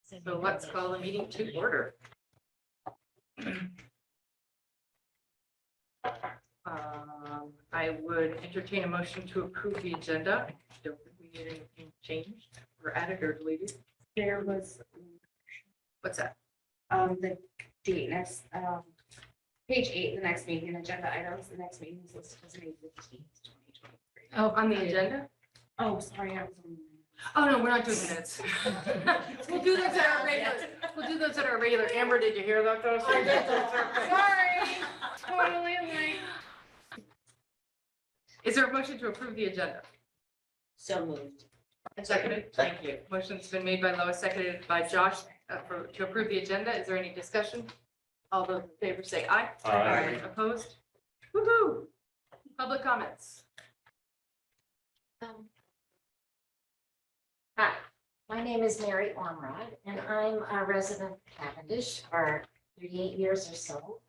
So let's call the meeting to order. I would entertain a motion to approve the agenda. Don't think we need anything changed or added or deleted. There was What's that? the date next, page 8, the next meeting agenda items, the next meeting is listed as May 15th, 2023. Oh, on the agenda? Oh, sorry, I was on. Oh, no, we're not doing minutes. We'll do those at our regular, we'll do those at our regular. Amber, did you hear that though? Sorry, totally late. Is there a motion to approve the agenda? So moved. Seconded? Thank you. Motion's been made by Lois, seconded by Josh to approve the agenda. Is there any discussion? All those in favor say aye. Aye. Opposed? Woo-hoo. Public comments. Hi, my name is Mary Ormrod, and I'm a resident of Cavendish for 38 years or so.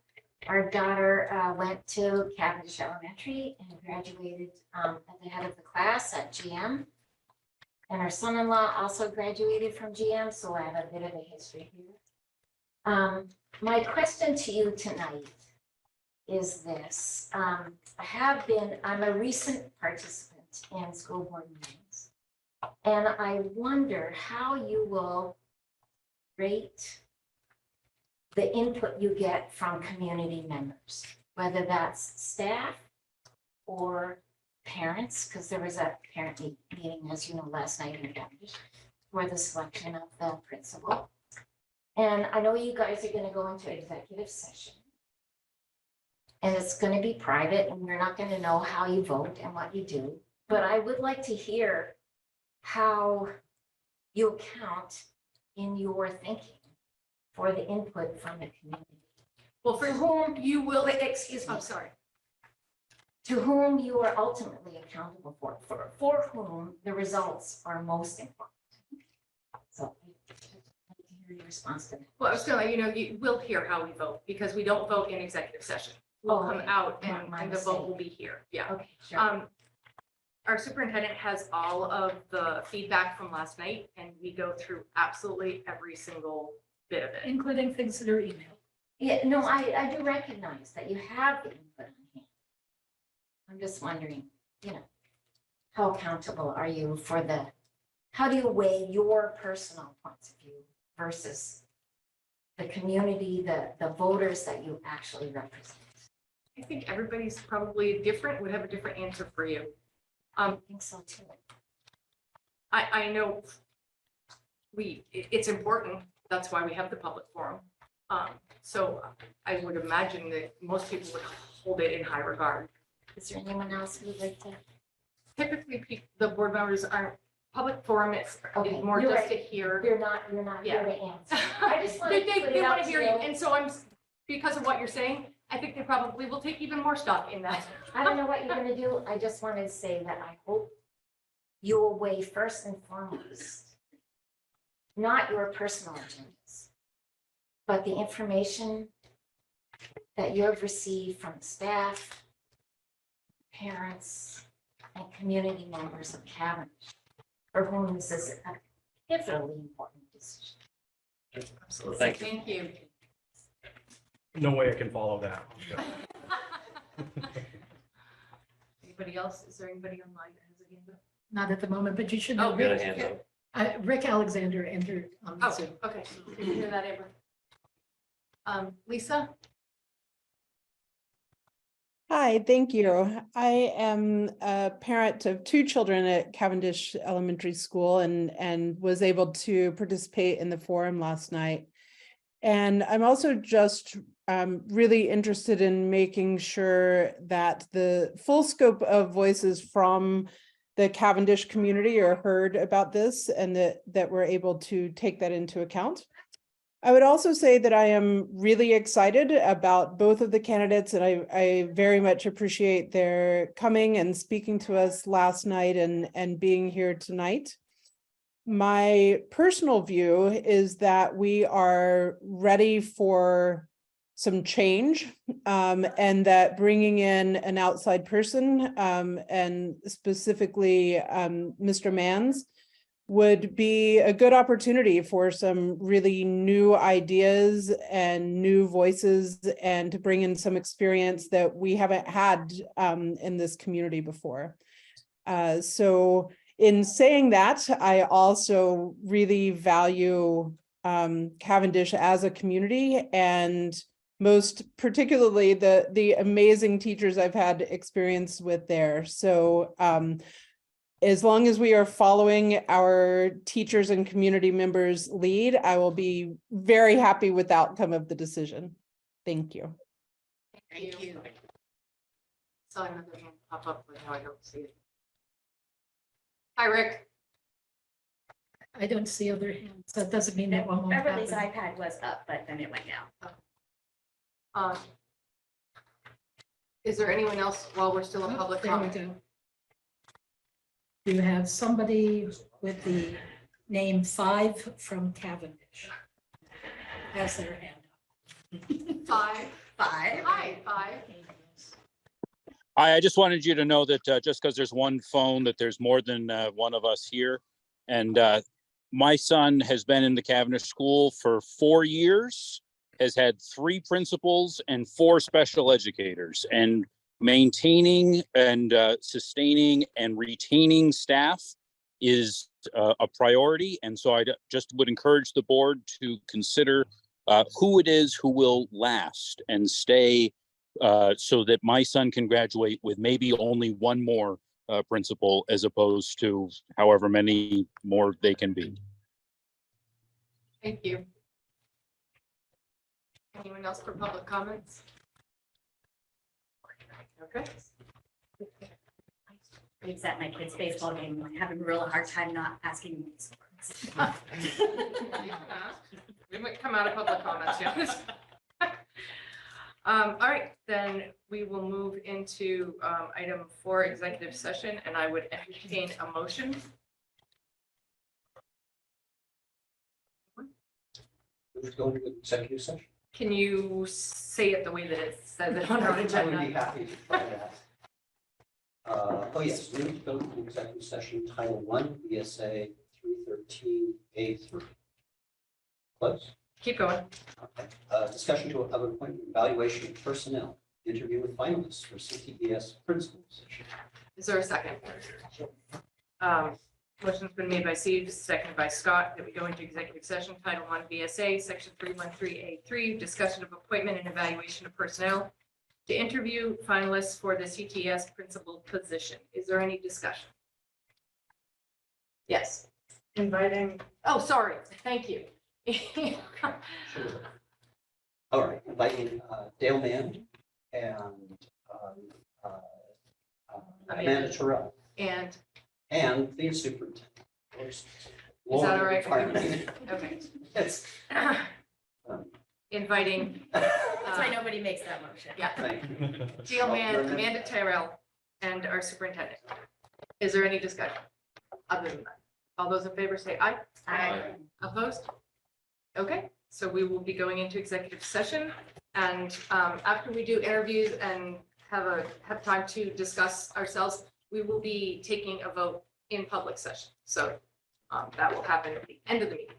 Our daughter went to Cavendish Elementary and graduated at the head of the class at GM. And our son-in-law also graduated from GM, so I have a bit of a history here. My question to you tonight is this. I'm a recent participant in school board meetings. And I wonder how you will rate the input you get from community members, whether that's staff or parents, because there was a parent meeting, as you know, last night in Cavendish for the selection of the principal. And I know you guys are going to go into executive session. And it's going to be private, and we're not going to know how you vote and what you do. But I would like to hear how you account in your thinking for the input from the community. Well, for whom you will, excuse me, I'm sorry. To whom you are ultimately accountable for whom the results are most important. So I'd like to hear your response to that. Well, I was going to let you know, you will hear how we vote because we don't vote in executive session. We'll come out and the vote will be here. Yeah. Okay, sure. Our superintendent has all of the feedback from last night and we go through absolutely every single bit of it. Including things that are emailed. Yeah, no, I do recognize that you have the input on hand. I'm just wondering, how accountable are you for how do you weigh your personal points of view versus the community, the voters that you actually represent? I think everybody's probably different, would have a different answer for you. I think so too. I know it's important. That's why we have the public forum. So I would imagine that most people would hold it in high regard. Is there anyone else who would like to? Typically, the board members aren't public forum. It's Okay, more you're just right. to hear. You're not Yeah. here to answer. I just wanted to put They it want out to hear to you. you. And so because of what you're saying, I think they probably will take even more stock in that. I don't know what you're gonna do. I just wanted to say that I hope you will weigh first and foremost, not your personal agendas, but the information that you have received from staff, parents, and community members of Cavendish, for whom this is a pivotally important decision. Absolutely. Thank you. Thank you. No way I can follow that. Anybody else? Is there anybody online that has a hand up? Not at the moment, but you should Oh, know. Got a hand up. Rick Alexander entered on the Oh, Zoom. okay. Did you hear that, Amber? Lisa? Hi, thank you. I am a parent of 2 children at Cavendish Elementary School and was able to participate in the forum last night. And I'm also just really interested in making sure that the full scope of voices from the Cavendish community are heard about this and that we're able to take that into account. I would also say that I am really excited about both of the candidates, and I very much appreciate their coming and speaking to us last night and being here tonight. My personal view is that we are ready for some change, and that bringing in an outside person, and specifically Mr. Mann's, would be a good opportunity for some really new ideas and new voices and to bring in some experience that we haven't had in this community before. So in saying that, I also really value Cavendish as a community, and most particularly the amazing teachers I've had experience with there. So as long as we are following our teachers and community members' lead, I will be very happy with the outcome of the decision. Thank you. Thank you. Saw another hand pop up, but now I don't see it. Hi, Rick. I don't see other hands. So it doesn't mean that one won't Beverly's happen. iPad was up, but then it went down. Is there anyone else while we're still in Oh, public there we comment? go. Do you have somebody with the name 5 from Cavendish? Has their hand up. 5. 5. Hi, 5. I just wanted you to know that just because there's one phone, that there's more than one of us here. And my son has been in the Cavendish School for 4 years, has had 3 principals and 4 special educators, and maintaining and sustaining and retaining staff is a priority. And so I just would encourage the board to consider who it is who will last and stay so that my son can graduate with maybe only one more principal as opposed to however many more they can be. Thank you. Anyone else for public comments? Okay. I was at my kid's baseball game, having a real hard time not asking these words. We might come out of public comments, yes. All right, then we will move into item 4, executive session, and I would entertain a motion. Let's go into executive session. Can you say it the way that it says it on our I would be agenda? happy to try that. Oh, yes, we need to go to executive session, Title I, BSA 313A3. Close. Keep going. Okay. Discussion of appointment, evaluation of personnel, interview with finalists for CTES principal position. Is there a second? Motion's been made by Steve, seconded by Scott, that we go into executive session, Title I, BSA, Section 313A3, discussion of appointment and evaluation of personnel to interview finalists for the CTES principal position. Is there any discussion? Yes. Inviting. Oh, sorry. Thank you. All right, inviting Dale Mann and Amanda Terrell And and the superintendent. is that all right? Retirement. Okay. Yes. Inviting That's why nobody makes that motion. yeah, Thank you. Dale Mann, Amanda Tyrell, and our superintendent. Is there any discussion other than that? All those in favor say aye. Aye. Opposed? Okay, so we will be going into executive session, and after we do interviews and have time to discuss ourselves, we will be taking a vote in public session. So that will happen at the end of the meeting.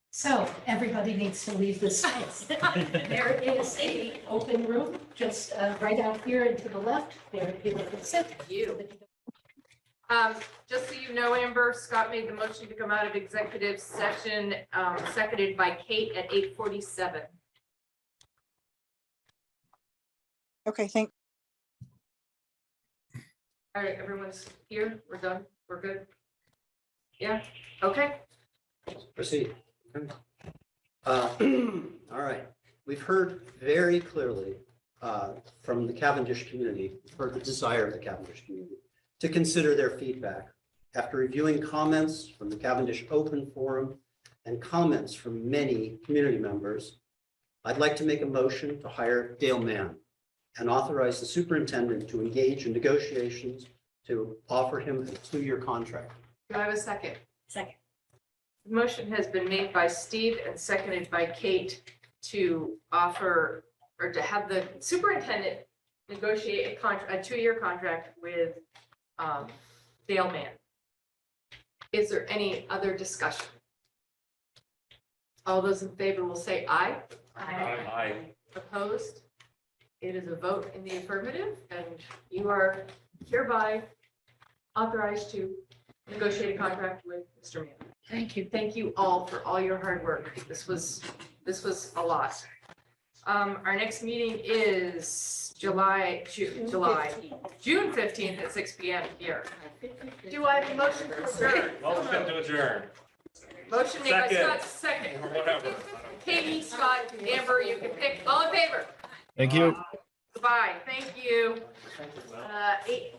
So everybody needs to leave this space. There is a open room just right out here and to the left. There people can sit. You. Just so you know, Amber, Scott made the motion to come out of executive session, seconded by Kate at 8:47. Okay, thank. All right, everyone's here. We're done. We're good. Yeah, okay. Proceed. All right, we've heard very clearly from the Cavendish community, we've heard the desire of the Cavendish community to consider their feedback. After reviewing comments from the Cavendish Open Forum and comments from many community members, I'd like to make a motion to hire Dale Mann and authorize the superintendent to engage in negotiations to offer him a 2-year contract. Do I have a second? Second. The motion has been made by Steve and seconded by Kate to offer or to have the superintendent negotiate a 2-year contract with Dale Mann. Is there any other discussion? All those in favor will say aye. Aye. Opposed? It is a vote in the affirmative, and you are hereby authorized to negotiate a contract with Mr. Mann. Thank you. Thank you all for all your hard work. This was a lot. Our next meeting is June 15th at 6 PM here. Do I have a motion to adjourn? Motion to adjourn. Motion made by Second. Scott, second. Or whatever. Katie, Scott, Amber, you can pick. All in favor? Thank you. Goodbye. Thank you. 8.